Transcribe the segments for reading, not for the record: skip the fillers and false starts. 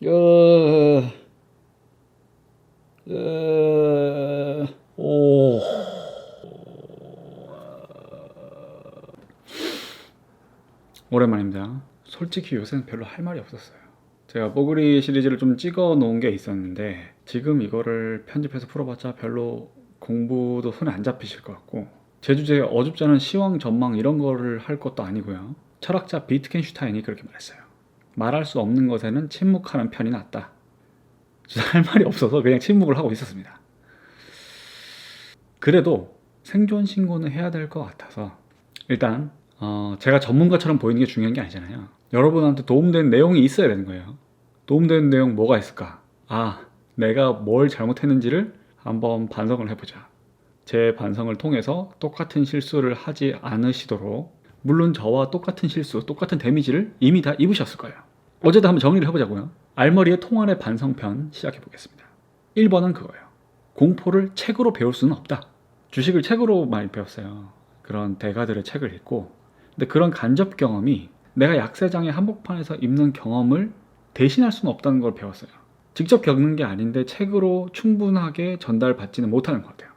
어, 오. 오랜만입니다. 솔직히 요새는 별로 할 말이 없었어요. 제가 뽀글이 시리즈를 좀 찍어 놓은 게 있었는데 지금 이거를 편집해서 풀어봤자 별로 공부도 손에 안 잡히실 것 같고, 제 주제에 어줍지 않은 시황 전망 이런 거를 할 것도 아니고요. 철학자 비트겐슈타인이 그렇게 말했어요. 말할 수 없는 것에는 침묵하는 편이 낫다. 진짜 할 말이 없어서 그냥 침묵을 하고 있었습니다. 그래도 생존 신고는 해야 될 것 같아서 일단 제가 전문가처럼 보이는 게 중요한 게 아니잖아요. 여러분한테 도움되는 내용이 있어야 되는 거예요. 도움되는 내용 뭐가 있을까? 내가 뭘 잘못했는지를 한번 반성을 해보자. 제 반성을 통해서 똑같은 실수를 하지 않으시도록, 물론 저와 똑같은 실수, 똑같은 데미지를 이미 다 입으셨을 거예요. 어제도 한번 정리를 해보자고요. 알머리의 통안의 반성편 시작해 보겠습니다. 1번은 그거예요. 공포를 책으로 배울 수는 없다. 주식을 책으로 많이 배웠어요. 그런 대가들의 책을 읽고. 근데 그런 간접 경험이 내가 약세장의 한복판에서 입는 경험을 대신할 수는 없다는 걸 배웠어요. 직접 겪는 게 아닌데 책으로 충분하게 전달받지는 못하는 것 같아요.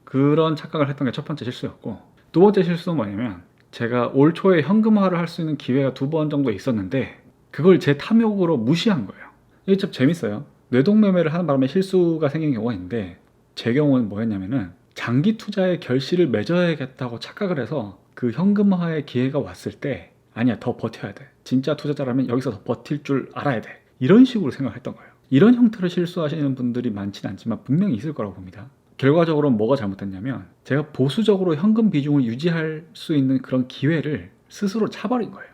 그런 착각을 했던 게 첫 번째 실수였고, 두 번째 실수는 뭐냐면, 제가 올 초에 현금화를 할 수 있는 기회가 2번 정도 있었는데 그걸 제 탐욕으로 무시한 거예요. 이게 좀 재밌어요. 뇌동매매를 하는 바람에 실수가 생긴 경우가 있는데, 제 경우는 뭐였냐면은 장기 투자의 결실을 맺어야겠다고 착각을 해서 그 현금화의 기회가 왔을 때, 아니야, 더 버텨야 돼, 진짜 투자자라면 여기서 더 버틸 줄 알아야 돼, 이런 식으로 생각했던 거예요. 이런 형태로 실수하시는 분들이 많지는 않지만 분명히 있을 거라고 봅니다. 결과적으로 뭐가 잘못됐냐면, 제가 보수적으로 현금 비중을 유지할 수 있는 그런 기회를 스스로 차버린 거예요.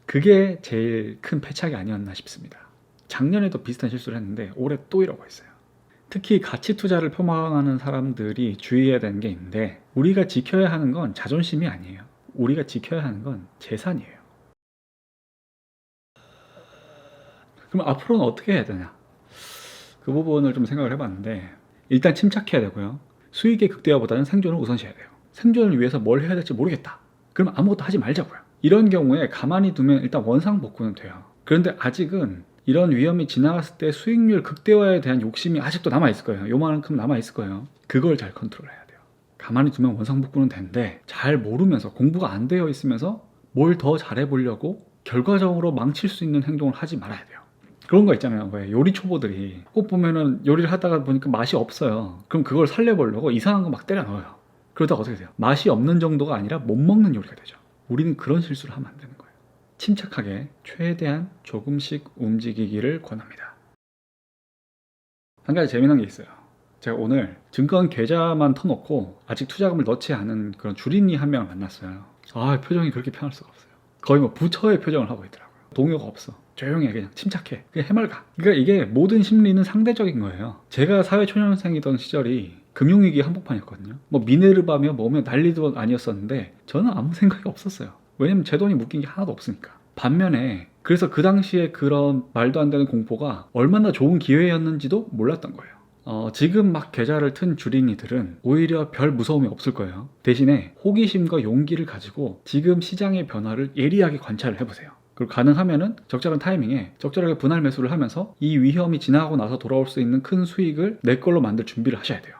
그게 제일 큰 패착이 아니었나 싶습니다. 작년에도 비슷한 실수를 했는데 올해 또 이러고 있어요. 특히 가치 투자를 표방하는 사람들이 주의해야 되는 게 있는데, 우리가 지켜야 하는 건 자존심이 아니에요. 우리가 지켜야 하는 건 재산이에요. 그럼 앞으로는 어떻게 해야 되냐? 그 부분을 좀 생각을 해봤는데, 일단 침착해야 되고요. 수익의 극대화보다는 생존을 우선시해야 돼요. 생존을 위해서 뭘 해야 될지 모르겠다. 그럼 아무것도 하지 말자고요. 이런 경우에 가만히 두면 일단 원상복구는 돼요. 그런데 아직은 이런 위험이 지나갔을 때 수익률 극대화에 대한 욕심이 아직도 남아있을 거예요. 요만큼 남아있을 거예요. 그걸 잘 컨트롤해야 돼요. 가만히 두면 원상복구는 되는데, 잘 모르면서, 공부가 안 되어 있으면서 뭘 더 잘해보려고 결과적으로 망칠 수 있는 행동을 하지 말아야 돼요. 그런 거 있잖아요. 왜 요리 초보들이 꼭 보면은 요리를 하다가 보니까 맛이 없어요. 그럼 그걸 살려보려고 이상한 거 막 때려 넣어요. 그러다가 어떻게 돼요? 맛이 없는 정도가 아니라 못 먹는 요리가 되죠. 우리는 그런 실수를 하면 안 되는 거예요. 침착하게 최대한 조금씩 움직이기를 권합니다. 한 가지 재미난 게 있어요. 제가 오늘 증권 계좌만 터놓고 아직 투자금을 넣지 않은 그런 주린이 한 명을 만났어요. 표정이 그렇게 편할 수가 없어요. 거의 뭐 부처의 표정을 하고 있더라고요. 동요가 없어. 조용해, 그냥 침착해, 그냥 해맑아. 그러니까 이게 모든 심리는 상대적인 거예요. 제가 사회초년생이던 시절이 금융위기 한복판이었거든요. 뭐 미네르바며 뭐며 난리도 아니었었는데 저는 아무 생각이 없었어요. 왜냐면 제 돈이 묶인 게 하나도 없으니까. 반면에 그래서 그 당시에 그런 말도 안 되는 공포가 얼마나 좋은 기회였는지도 몰랐던 거예요. 지금 막 계좌를 튼 주린이들은 오히려 별 무서움이 없을 거예요. 대신에 호기심과 용기를 가지고 지금 시장의 변화를 예리하게 관찰을 해보세요. 그리고 가능하면은 적절한 타이밍에 적절하게 분할 매수를 하면서 이 위험이 지나가고 나서 돌아올 수 있는 큰 수익을 내 걸로 만들 준비를 하셔야 돼요.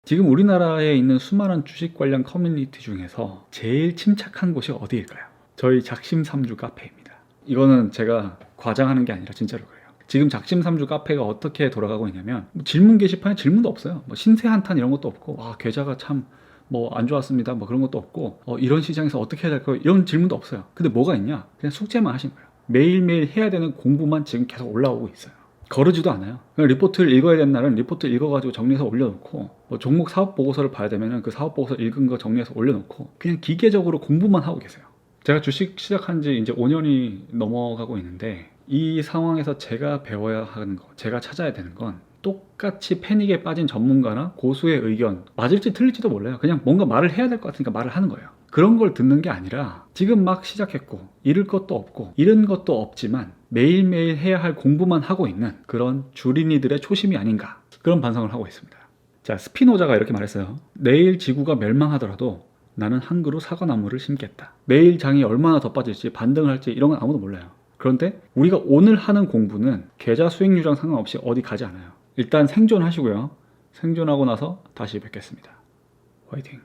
지금 우리나라에 있는 수많은 주식 관련 커뮤니티 중에서 제일 침착한 곳이 어디일까요? 저희 작심삼주 카페입니다. 이거는 제가 과장하는 게 아니라 진짜로 그래요. 지금 작심삼주 카페가 어떻게 돌아가고 있냐면, 질문 게시판에 질문도 없어요. 뭐 신세 한탄 이런 것도 없고, 계좌가 참 뭐 안 좋았습니다 뭐 그런 것도 없고, 이런 시장에서 어떻게 해야 될까요 이런 질문도 없어요. 근데 뭐가 있냐? 그냥 숙제만 하신 거예요. 매일매일 해야 되는 공부만 지금 계속 올라오고 있어요. 거르지도 않아요. 그냥 리포트를 읽어야 되는 날은 리포트 읽어가지고 정리해서 올려놓고, 뭐 종목 사업 보고서를 봐야 되면 그 사업 보고서 읽은 거 정리해서 올려놓고, 그냥 기계적으로 공부만 하고 계세요. 제가 주식 시작한 지 이제 5년이 넘어가고 있는데, 이 상황에서 제가 배워야 하는 거, 제가 찾아야 되는 건, 똑같이 패닉에 빠진 전문가나 고수의 의견, 맞을지 틀릴지도 몰라요. 그냥 뭔가 말을 해야 될 것 같으니까 말을 하는 거예요. 그런 걸 듣는 게 아니라, 지금 막 시작했고 잃을 것도 없고 잃은 것도 없지만 매일매일 해야 할 공부만 하고 있는 그런 주린이들의 초심이 아닌가, 그런 반성을 하고 있습니다. 자, 스피노자가 이렇게 말했어요. 내일 지구가 멸망하더라도 나는 한 그루 사과나무를 심겠다. 매일 장이 얼마나 더 빠질지, 반등을 할지 이런 건 아무도 몰라요. 그런데 우리가 오늘 하는 공부는 계좌 수익률이랑 상관없이 어디 가지 않아요. 일단 생존하시고요. 생존하고 나서 다시 뵙겠습니다. 화이팅!